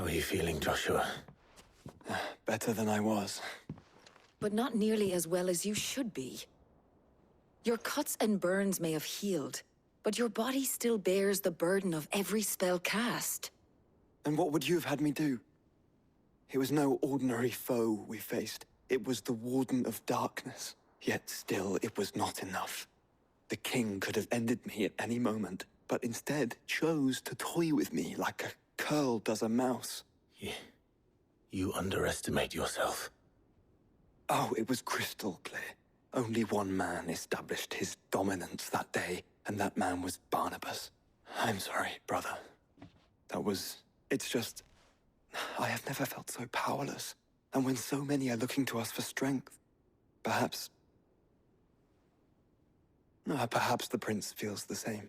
are you feeling, Joshua? Better than I was. But not nearly as well as you should be. Your cuts and burns may have healed, but your body still bears the burden of every spell cast. And what would you have had me do? It was no ordinary foe we faced. It was the Warden of Darkness. Yet still, it was not enough. The king could have ended me at any moment, but instead chose to toy with me like a curl does a mouse. You underestimate yourself. Oh, it was crystal clear. Only one man established his dominance that day, and that man was Barnabas. I'm sorry, brother. It's just... I have never felt so powerless. And when so many are looking to us for strength, perhaps the prince feels the same.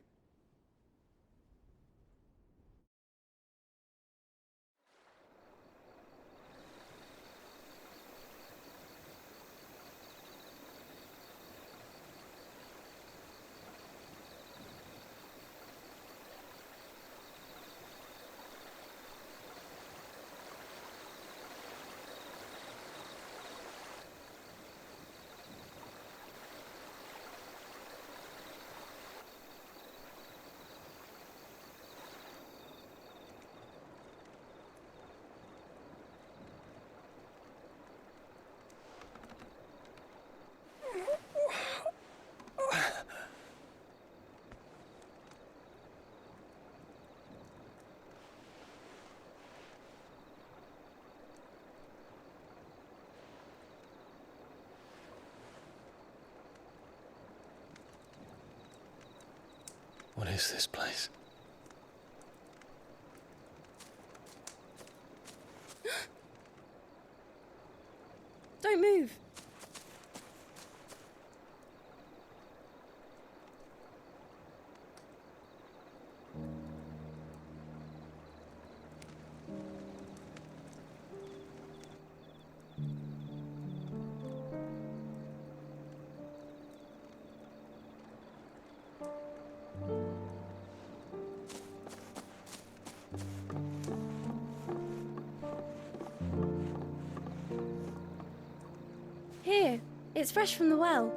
What is this place? Don't move. Here, it's fresh from the well.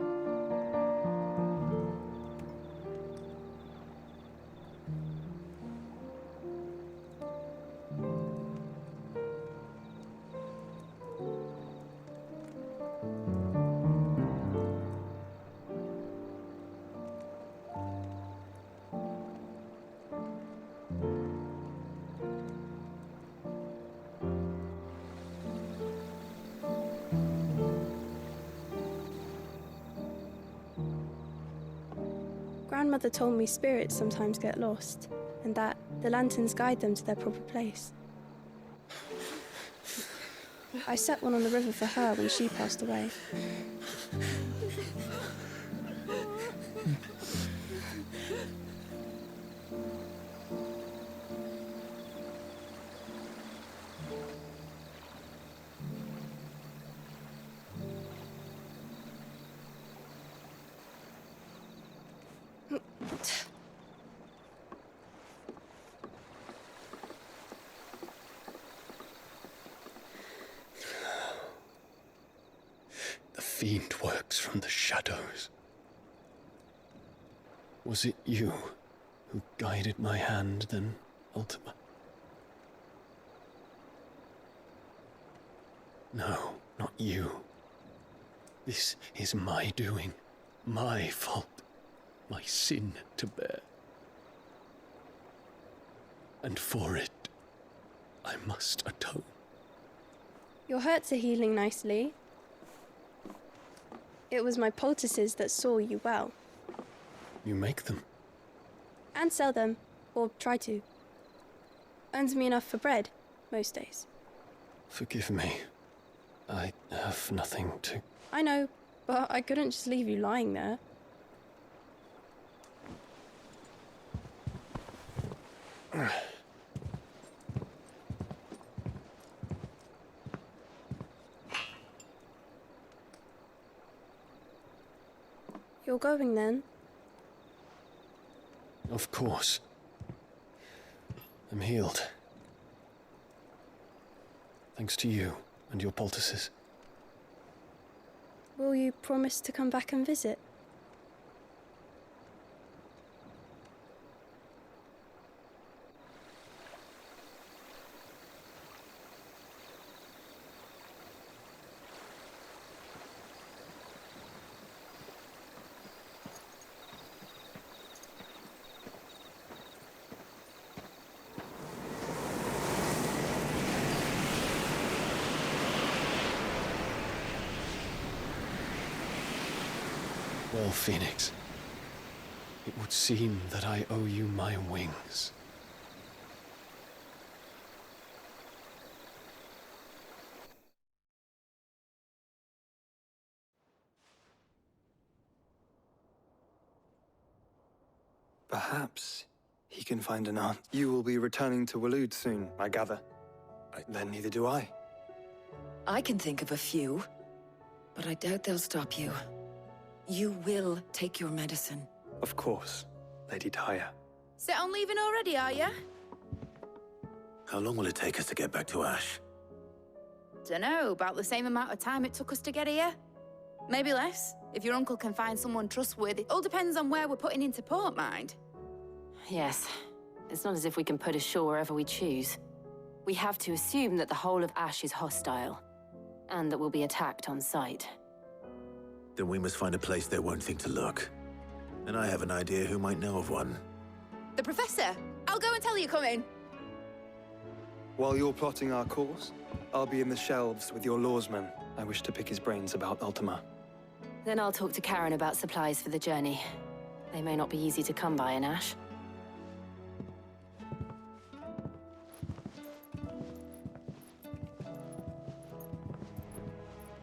Grandmother told me spirits sometimes get lost, and that the lanterns guide them to their proper place. I set one on the river for her when she passed away. The fiend works from the shadows. Was it you who guided my hand, then, Ultima? No, not you. This is my doing, my fault, my sin to bear. And for it, I must atone. Your hurts are healing nicely. It was my poultices that saw you well. You make them? And sell them, or try to. Earns me enough for bread, most days. Forgive me. I have nothing to... I know, but I couldn't just leave you lying there. You're going then? Of course. I'm healed. thanks to you and your poultices. Will you promise to come back and visit? Well, Phoenix, it would seem that I owe you my wings. Perhaps he can find an aunt. You will be returning to Waloed soon, I gather. Then neither do I. I can think of a few, but I doubt they'll stop you. You will take your medicine. Of course, Lady Tyre. Set on leaving already, are you? How long will it take us to get back to Ash? Dunno, about the same amount of time it took us to get here. Maybe less, if your uncle can find someone trustworthy. All depends on where we're putting into port, mind. Yes. It's not as if we can put ashore wherever we choose. We have to assume that the whole of Ash is hostile, and that we'll be attacked on sight. Then we must find a place they won't think to look. And I have an idea who might know of one. The Professor! I'll go and tell you come in. While you're plotting our course, I'll be in the shelves with your lawsman. I wish to pick his brains about Ultima. Then I'll talk to Karen about supplies for the journey. They may not be easy to come by in Ash.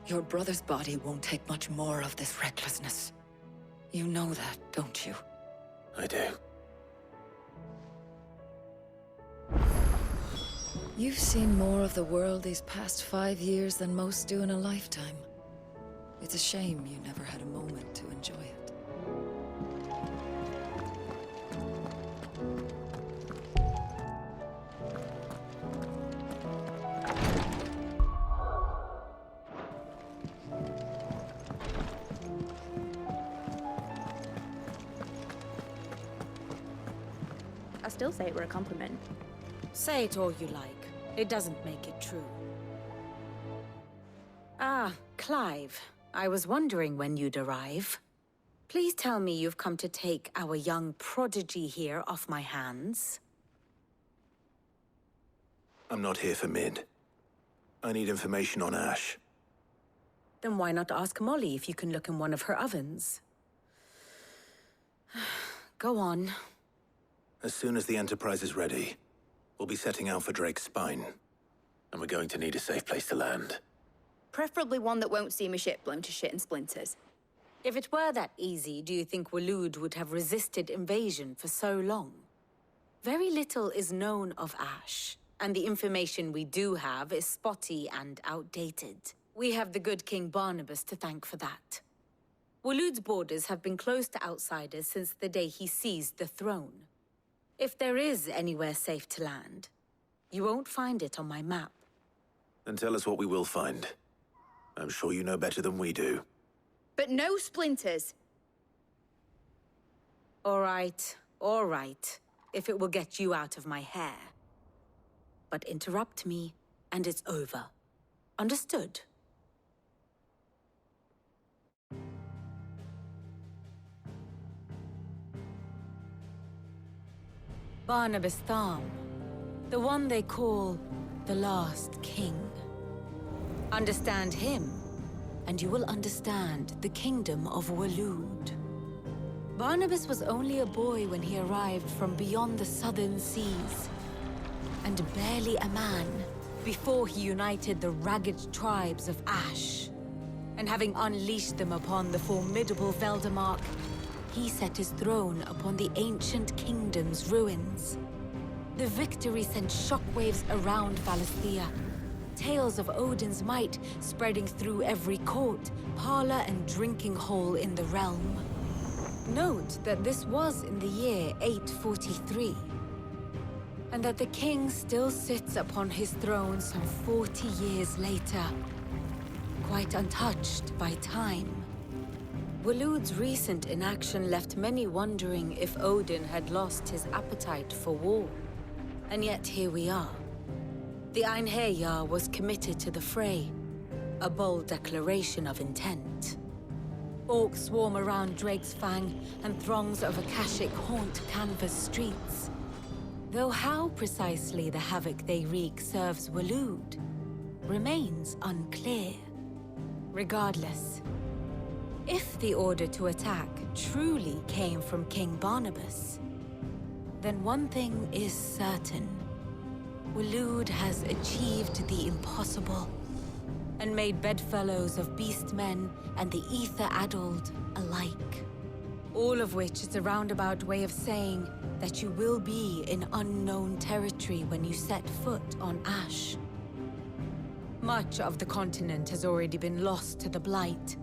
Your brother's body won't take much more of this recklessness. You know that, don't you? I do. You've seen more of the world these past 5 years than most do in a lifetime. It's a shame you never had a moment to enjoy it. I still say it were a compliment. Say it all you like. It doesn't make it true. Ah, Clive. I was wondering when you'd arrive. Please tell me you've come to take our young prodigy here off my hands. I'm not here for Mid. I need information on Ash. Then why not ask Molly if you can look in one of her ovens? Go on. As soon as the Enterprise is ready, we'll be setting out for Drake's Spine. And we're going to need a safe place to land. Preferably one that won't see my ship blown to shit and splinters. If it were that easy, do you think Waloed would have resisted invasion for so long? Very little is known of Ash, and the information we do have is spotty and outdated. We have the good King Barnabas to thank for that. Waloed's borders have been closed to outsiders since the day he seized the throne. If there is anywhere safe to land, you won't find it on my map. Then tell us what we will find. I'm sure you know better than we do. But no splinters. All right, if it will get you out of my hair. But interrupt me, and it's over. Understood? Barnabas Tharm, the one they call the Last King. Understand him, and you will understand the kingdom of Waloed. Barnabas was only a boy when he arrived from beyond the southern seas, and barely a man before he united the ragged tribes of Ash. And having unleashed them upon the formidable Veldamark, he set his throne upon the ancient kingdom's ruins. The victory sent shockwaves around Valisthea, tales of Odin's might spreading through every court, parlor, and drinking hole in the realm. Note that this was in the year 843. and that the king still sits upon his throne some 40 years later, quite untouched by time. Waloed's recent inaction left many wondering if Odin had lost his appetite for war. And yet here we are. The Einherjar was committed to the fray, a bold declaration of intent. Orcs swarm around Drake's Fang, and throngs of Akashic haunt Canvas streets. Though how precisely the havoc they wreak serves Waloed remains unclear. Regardless, if the order to attack truly came from King Barnabas, then one thing is certain. Waloed has achieved the impossible, and made bedfellows of beastmen and the ether-addled alike. All of which is a roundabout way of saying that you will be in unknown territory when you set foot on Ash. Much of the continent has already been lost to the Blight,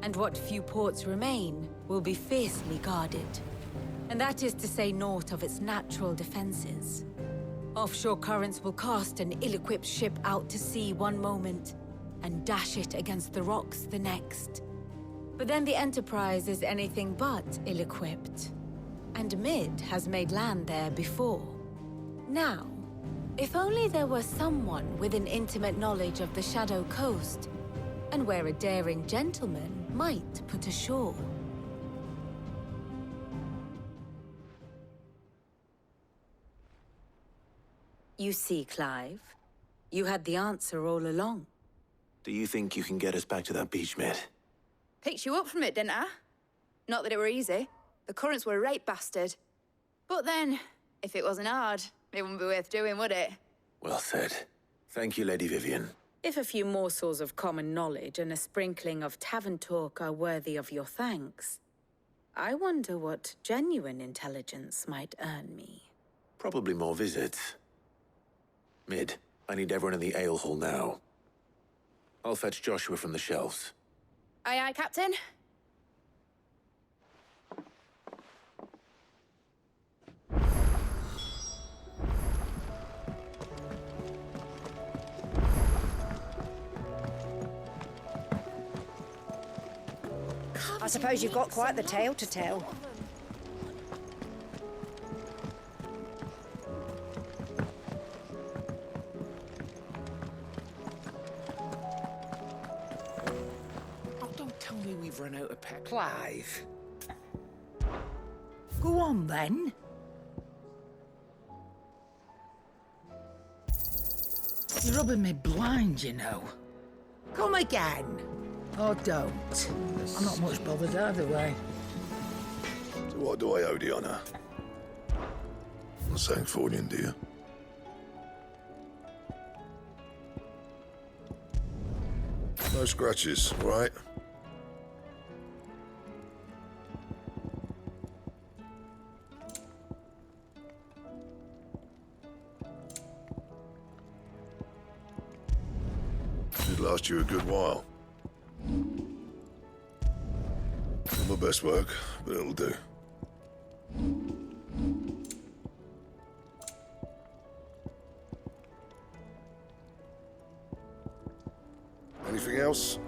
and what few ports remain will be fiercely guarded. And that is to say naught of its natural defenses. Offshore currents will cast an ill-equipped ship out to sea one moment, and dash it against the rocks the next. But then the Enterprise is anything but ill-equipped. And Mid has made land there before. Now, if only there were someone with an intimate knowledge of the Shadow Coast, and where a daring gentleman might put ashore. You see, Clive, you had the answer all along. Do you think you can get us back to that beach, Mid? Picked you up from it, didn't I? Not that it were easy. The currents were a right bastard. But then, if it wasn't hard, it wouldn't be worth doing, would it? Well said. Thank you, Lady Vivian. If a few morsels of common knowledge and a sprinkling of tavern talk are worthy of your thanks, I wonder what genuine intelligence might earn me. Probably more visits. Mid, I need everyone in the ale hall now. I'll fetch Joshua from the shelves. Aye, aye, Captain. I suppose you've got quite the tale to tell. Oh, don't tell me we've run out of pep. Clive. Go on, then. You're rubbing me blind, you know. Come again. Or don't. I'm not much bothered either way. So what do I owe the honour? I'm saying Fordian, do you? No scratches, right? Should last you a good while. Not my best work, but it'll do. Anything else?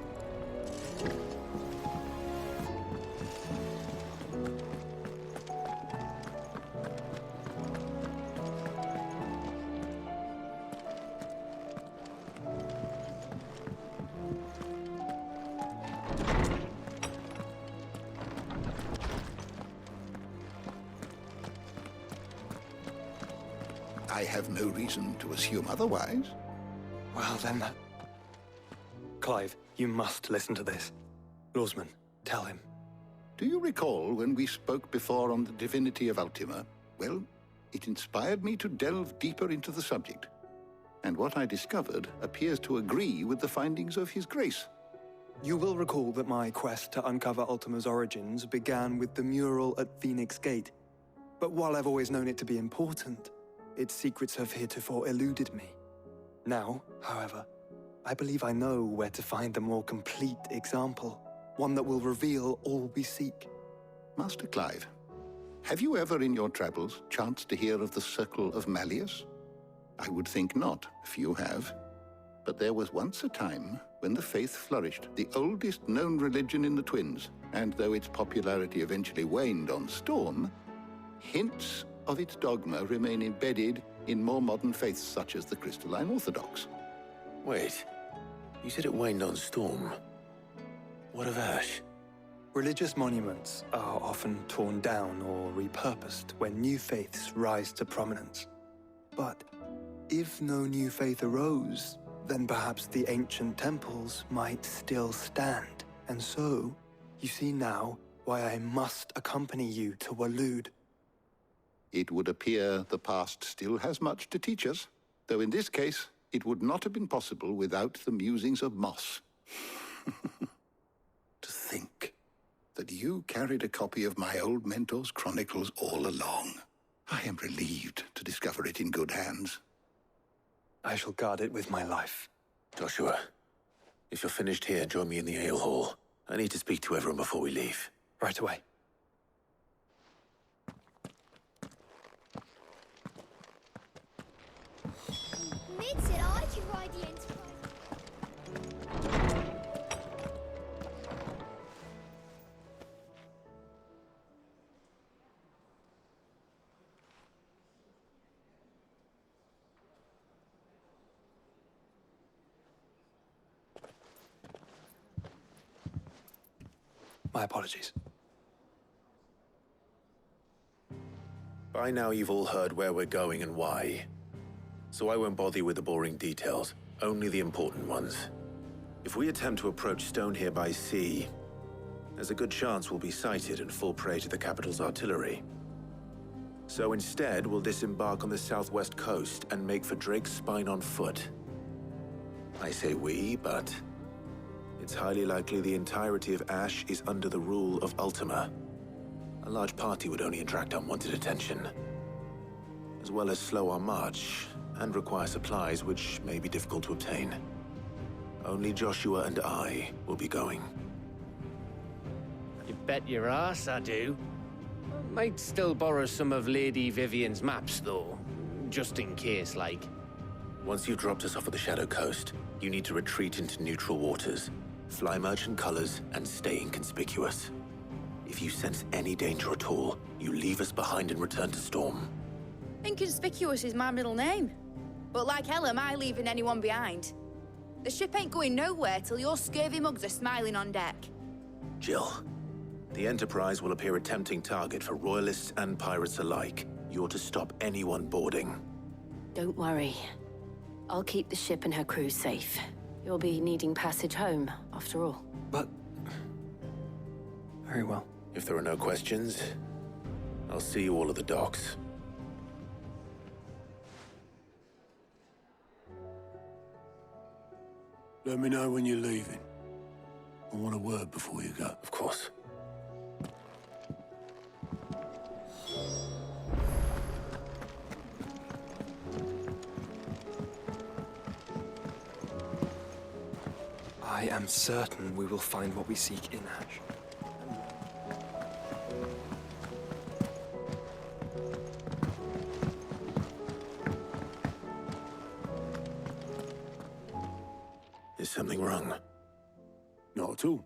I have no reason to assume otherwise. Well, then... Clive, you must listen to this. Lawsman, tell him. Do you recall when we spoke before on the divinity of Ultima? Well, it inspired me to delve deeper into the subject. And what I discovered appears to agree with the findings of His Grace. You will recall that my quest to uncover Ultima's origins began with the mural at Phoenix Gate. But while I've always known it to be important, its secrets have heretofore eluded me. Now, however, I believe I know where to find the more complete example, one that will reveal all we seek. Master Clive, Have you ever in your travels chanced to hear of the Circle of Malleus? I would think not, few have. But there was once a time when the faith flourished, the oldest known religion in the Twins, and though its popularity eventually waned on Storm, hints of its dogma remain embedded in more modern faiths such as the Crystalline Orthodox. Wait, you said it waned on Storm. What of Ash? Religious monuments are often torn down or repurposed when new faiths rise to prominence. But if no new faith arose, then perhaps the ancient temples might still stand. And so, you see now why I must accompany you to Waloed. It would appear the past still has much to teach us, though in this case, it would not have been possible without the musings of Moss. To think that you carried a copy of my old mentor's chronicles all along. I am relieved to discover it in good hands. I shall guard it with my life. Joshua, if you're finished here, join me in the ale hall. I need to speak to everyone before we leave. Right away. Mid said I could ride the Enterprise. My apologies. By now you've all heard where we're going and why. So I won't bother you with the boring details, only the important ones. If we attempt to approach Stone here by sea, there's a good chance we'll be sighted and fall prey to the capital's artillery. So instead, we'll disembark on the southwest coast and make for Drake's Spine on foot. I say we, but it's highly likely the entirety of Ash is under the rule of Ultima. A large party would only attract unwanted attention, as well as slow our march and require supplies which may be difficult to obtain. Only Joshua and I will be going. You bet your ass I do. Might still borrow some of Lady Vivian's maps, though, just in case, like. Once you've dropped us off at the Shadow Coast, you need to retreat into neutral waters, fly merchant colors, and stay inconspicuous. If you sense any danger at all, you leave us behind and return to Storm. Inconspicuous is my middle name. But like hell am I leaving anyone behind. The ship ain't going nowhere till your scurvy mugs are smiling on deck. Jill, the Enterprise will appear a tempting target for royalists and pirates alike. You're to stop anyone boarding. Don't worry. I'll keep the ship and her crew safe. You'll be needing passage home, after all. But... very well. If there are no questions, I'll see you all at the docks. Let me know when you're leaving. I want a word before you go. Of course. I am certain we will find what we seek in Ash. Is something wrong? Not at all.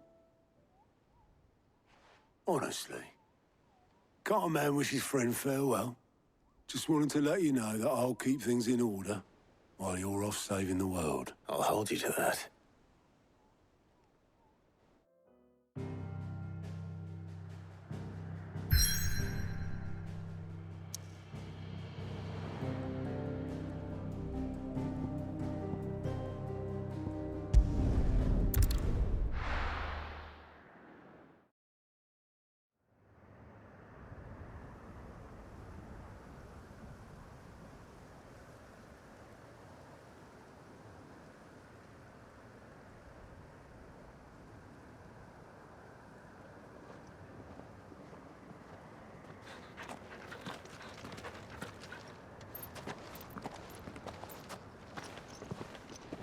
Honestly. Can't a man wish his friend farewell? Just wanted to let you know that I'll keep things in order while you're off saving the world. I'll hold you to that.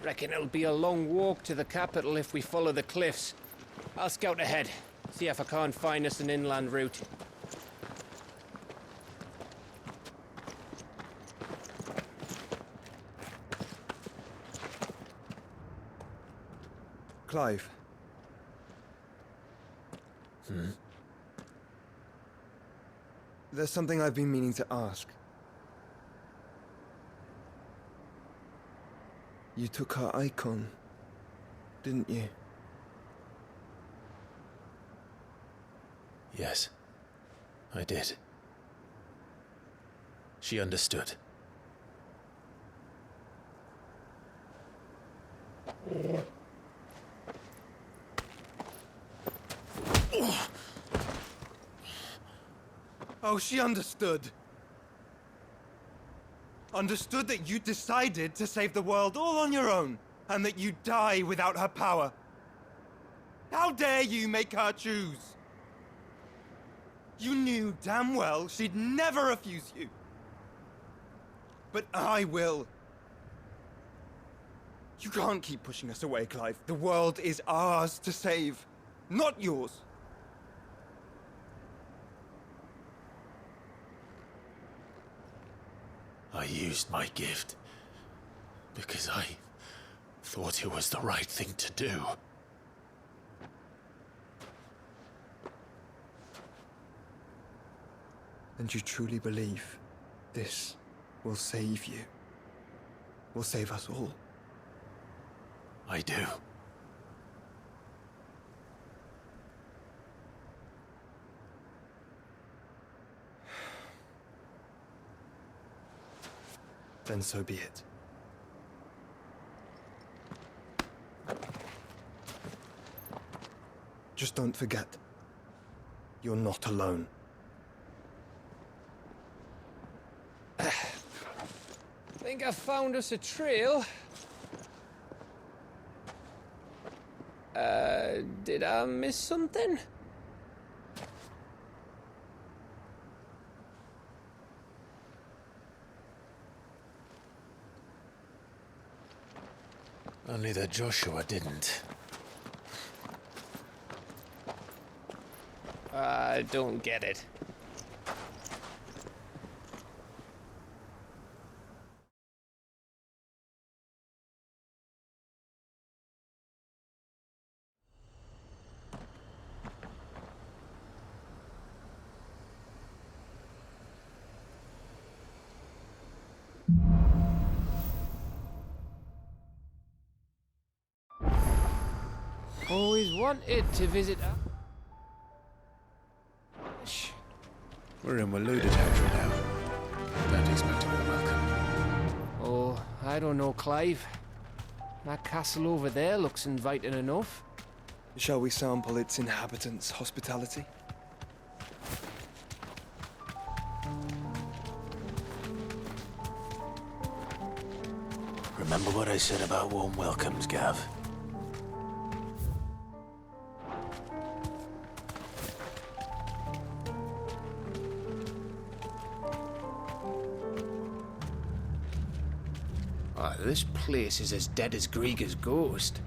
Reckon it'll be a long walk to the capital if we follow the cliffs. I'll scout ahead, see if I can't find us an inland route. Clive. There's something I've been meaning to ask. You took her icon, didn't you? Yes, I did. She understood. Oh, she understood. Understood that you decided to save the world all on your own, and that you'd die without her power. How dare you make her choose? You knew damn well she'd never refuse you. But I will. You can't keep pushing us away, Clive. The world is ours to save, not yours. I used my gift because I thought it was the right thing to do. And you truly believe this will save you? Will save us all? I do. Then so be it. Just don't forget, you're not alone. Think I found us a trail. Did I miss something? Only that Joshua didn't. I don't get it. Always wanted to visit. We're in Waloda territory now. Don't expect a warm welcome. Oh, I don't know, Clive. That castle over there looks inviting enough. Shall we sample its inhabitants' hospitality? Remember what I said about warm welcomes, Gav? This place is as dead as Grieger's ghost.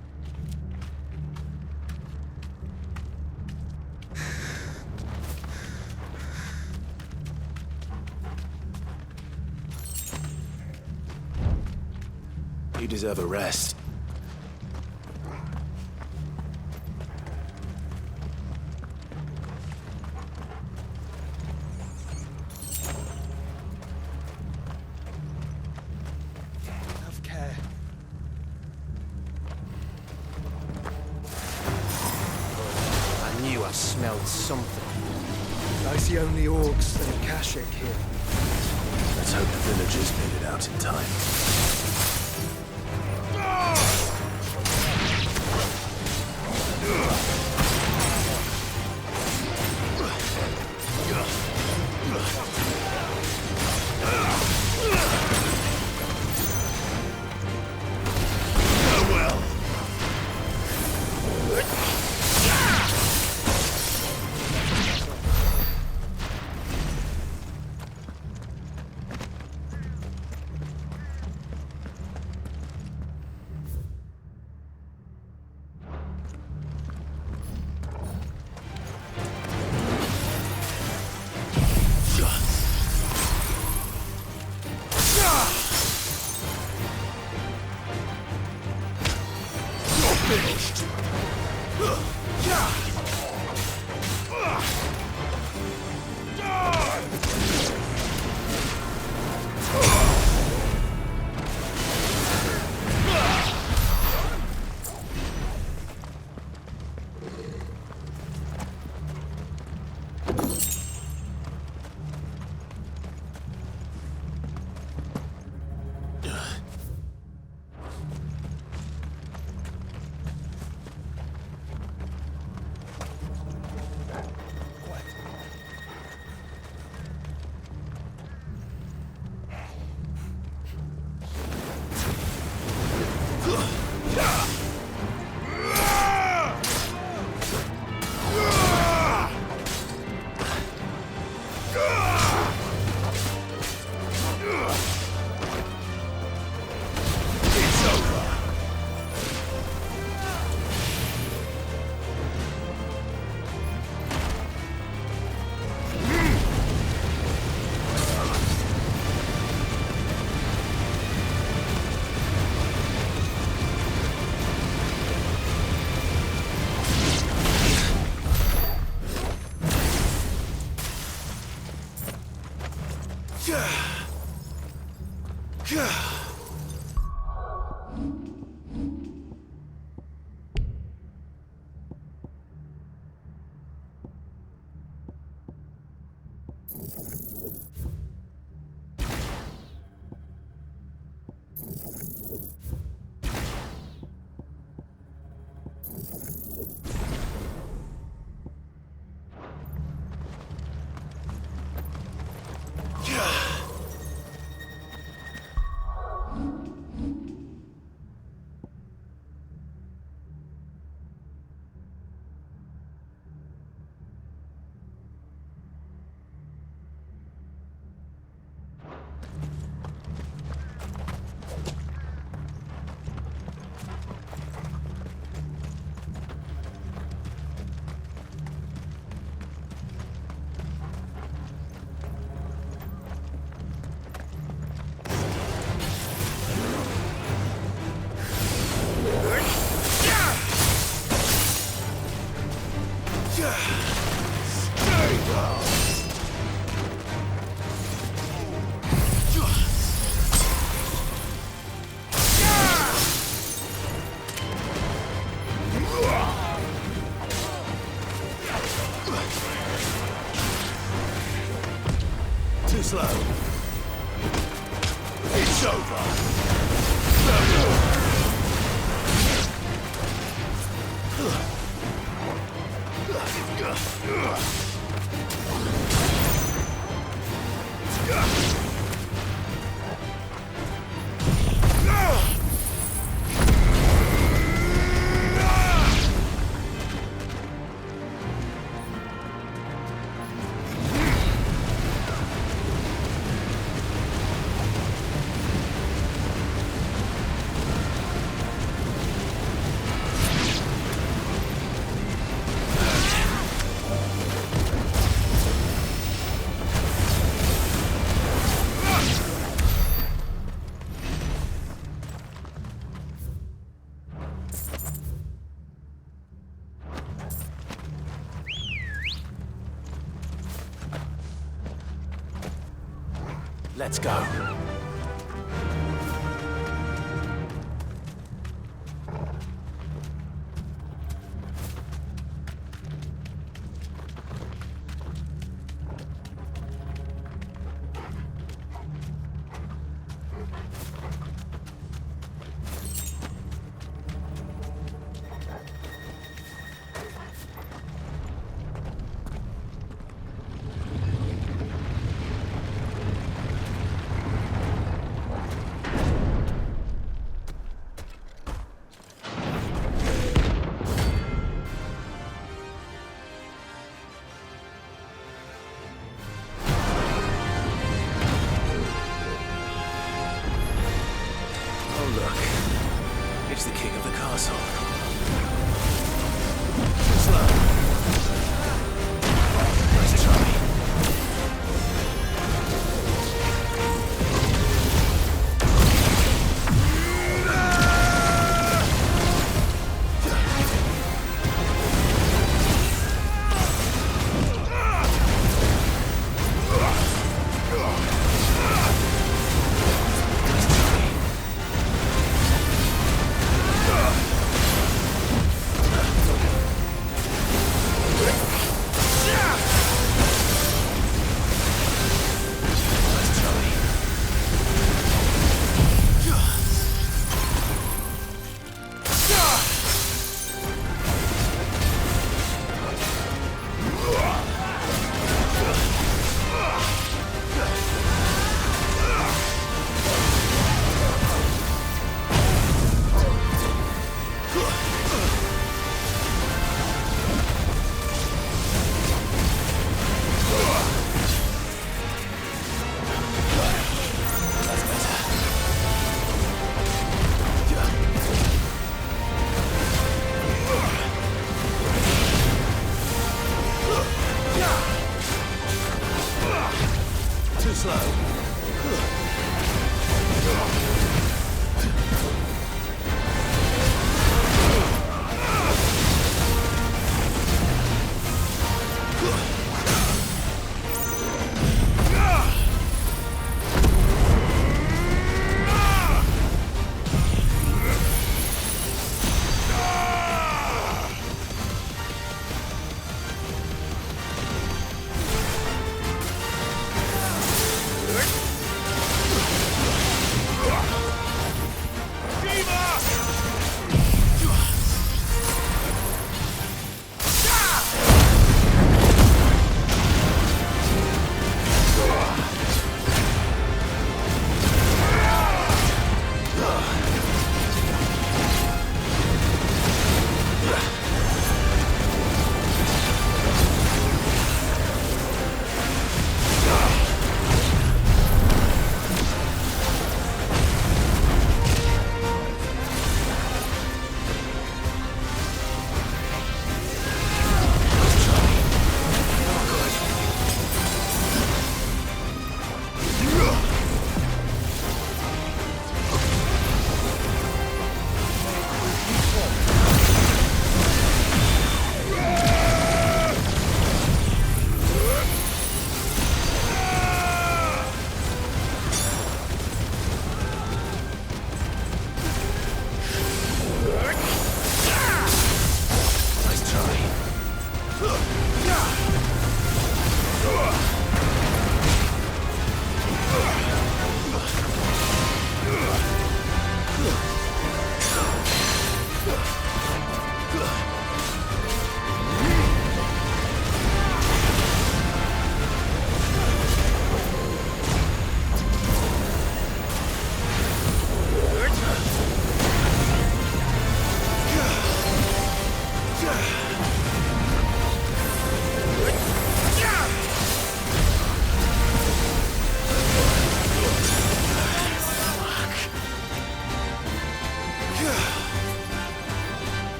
You deserve a rest. Smelled something. I see only orcs and Kashik here. Let's hope the villagers made it out in time. Finished. Too slow. It's over. Let's go. It's the king of the castle. Too slow. Btsarmy.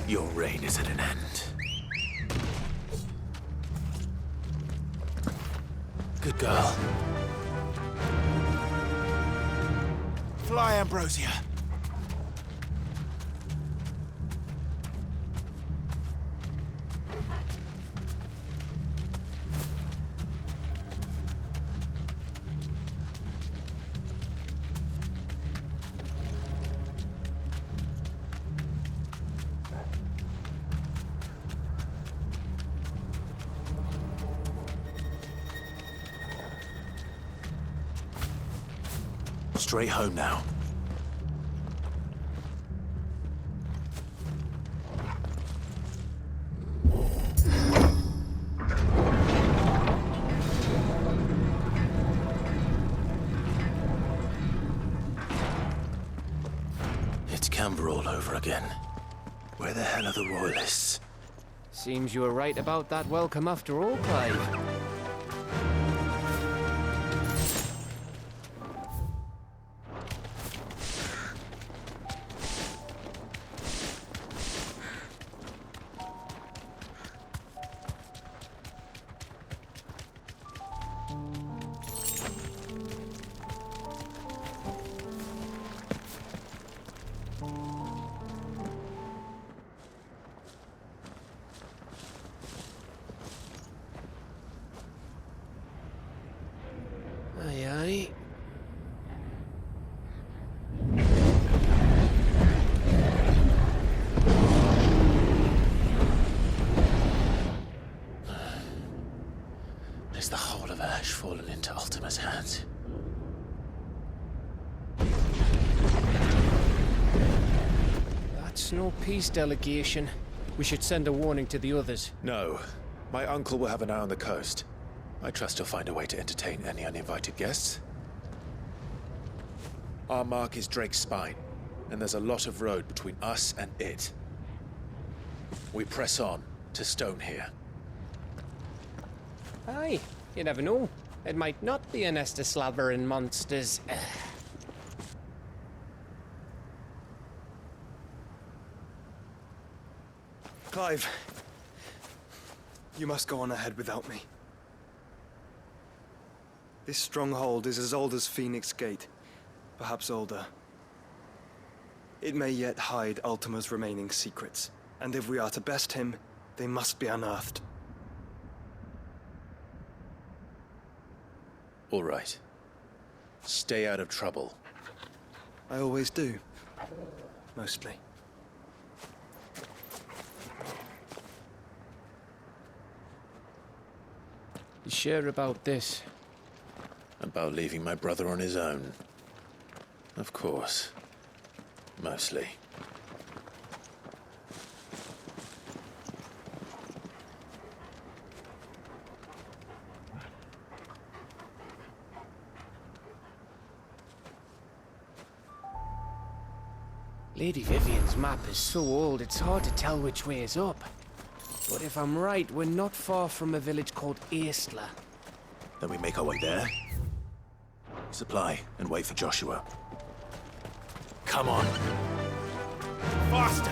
Your reign is at an end. Good girl. Fly, Ambrosia. Straight home now. It's Canberra all over again. Where the hell are the royalists? Seems you were right about that welcome after all, Clive. Aye, aye. Is the whole of Ash fallen into Ultima's hands? That's no peace delegation. We should send a warning to the others. No. My uncle will have an eye on the coast. I trust he'll find a way to entertain any uninvited guests. Our mark is Drake's Spine, and there's a lot of road between us and it. We press on to Stone here. Aye, you never know. It might not be a nest of slavering monsters. Clive, you must go on ahead without me. This stronghold is as old as Phoenix Gate, perhaps older. It may yet hide Ultima's remaining secrets, and if we are to best him, they must be unearthed. All right. Stay out of trouble. I always do. Mostly. You sure about this? About leaving my brother on his own. Of course. Mostly. Lady Vivian's map is so old it's hard to tell which way is up. But if I'm right, we're not far from a village called Aistla. Then we make our way there. Supply and wait for Joshua. Come on. Faster!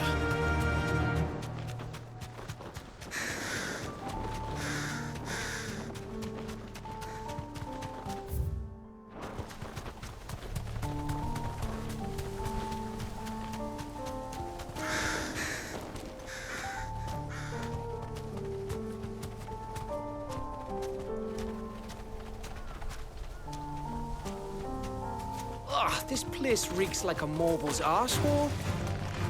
This place reeks like a mobile's arsehole.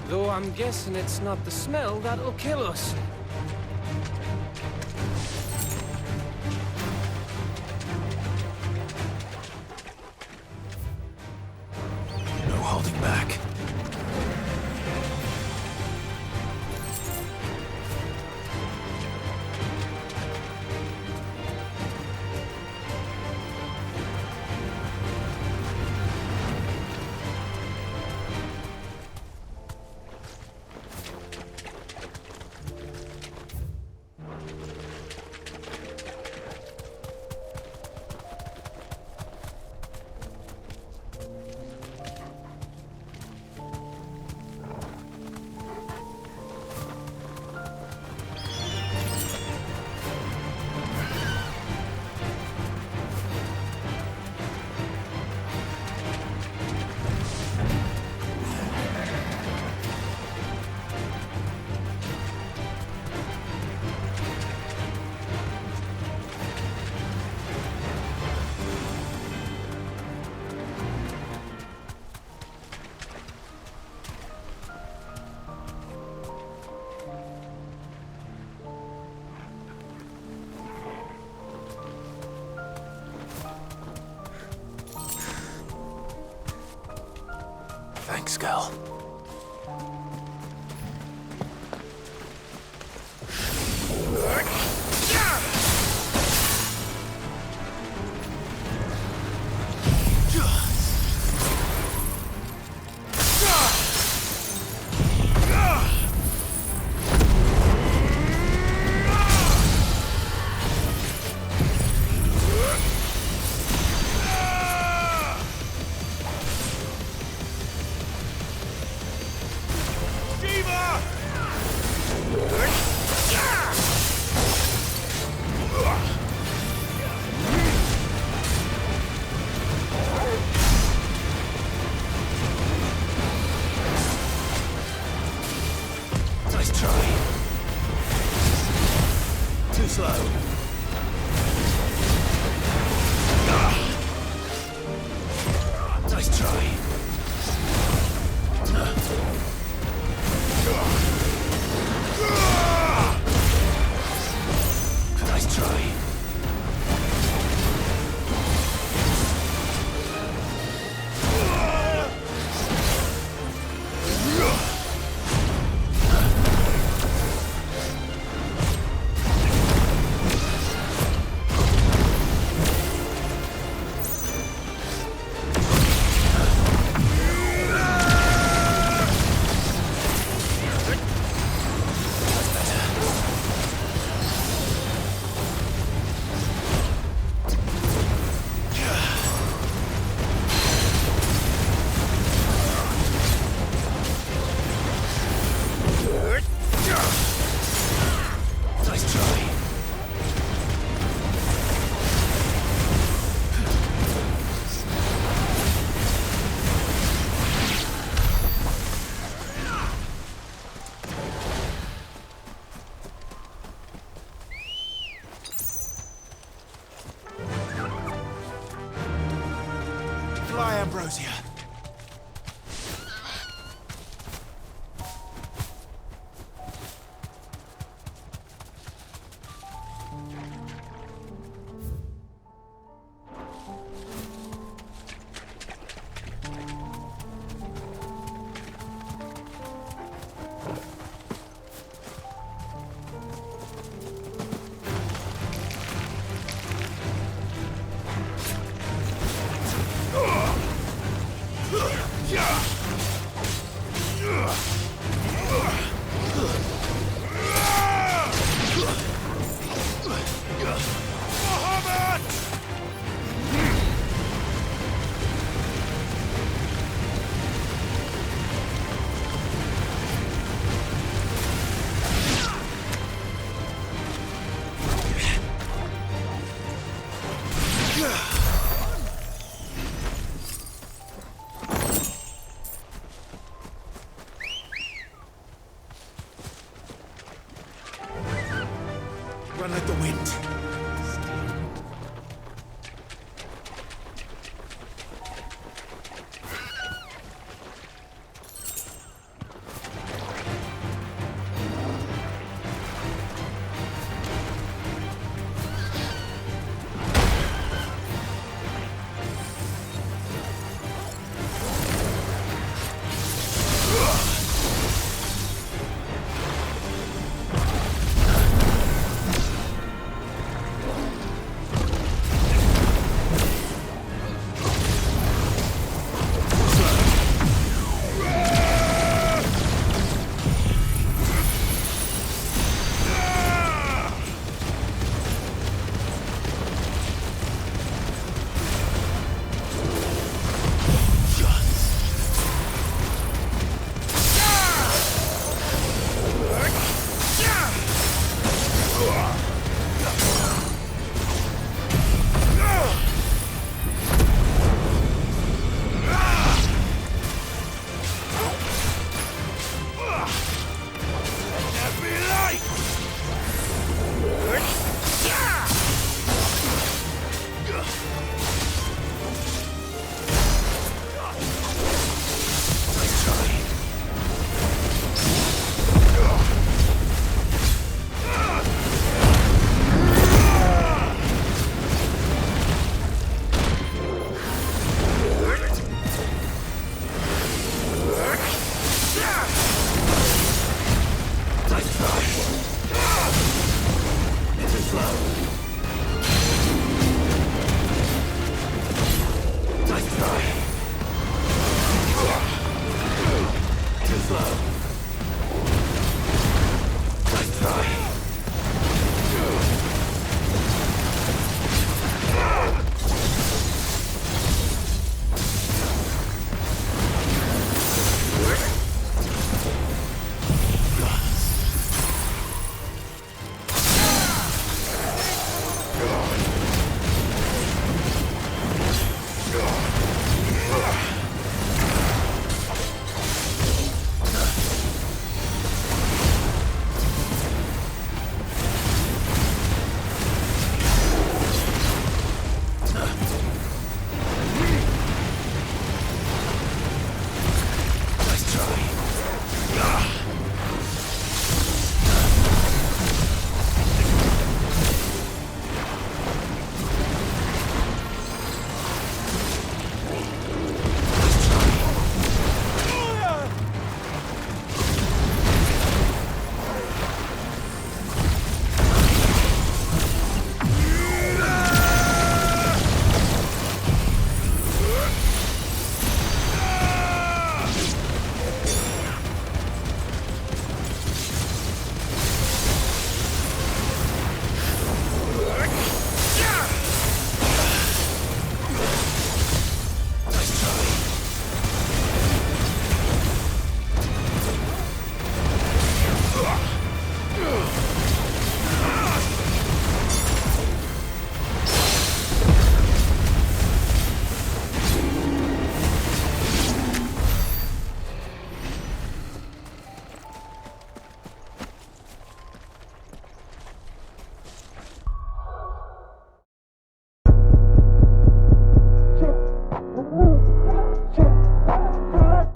Though I'm guessing it's not the smell that'll kill us. No holding back. Thanks, girl. Ambrosia. Run like the wind.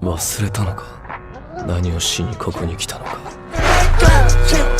忘れたのか？何をしにここに来たのか。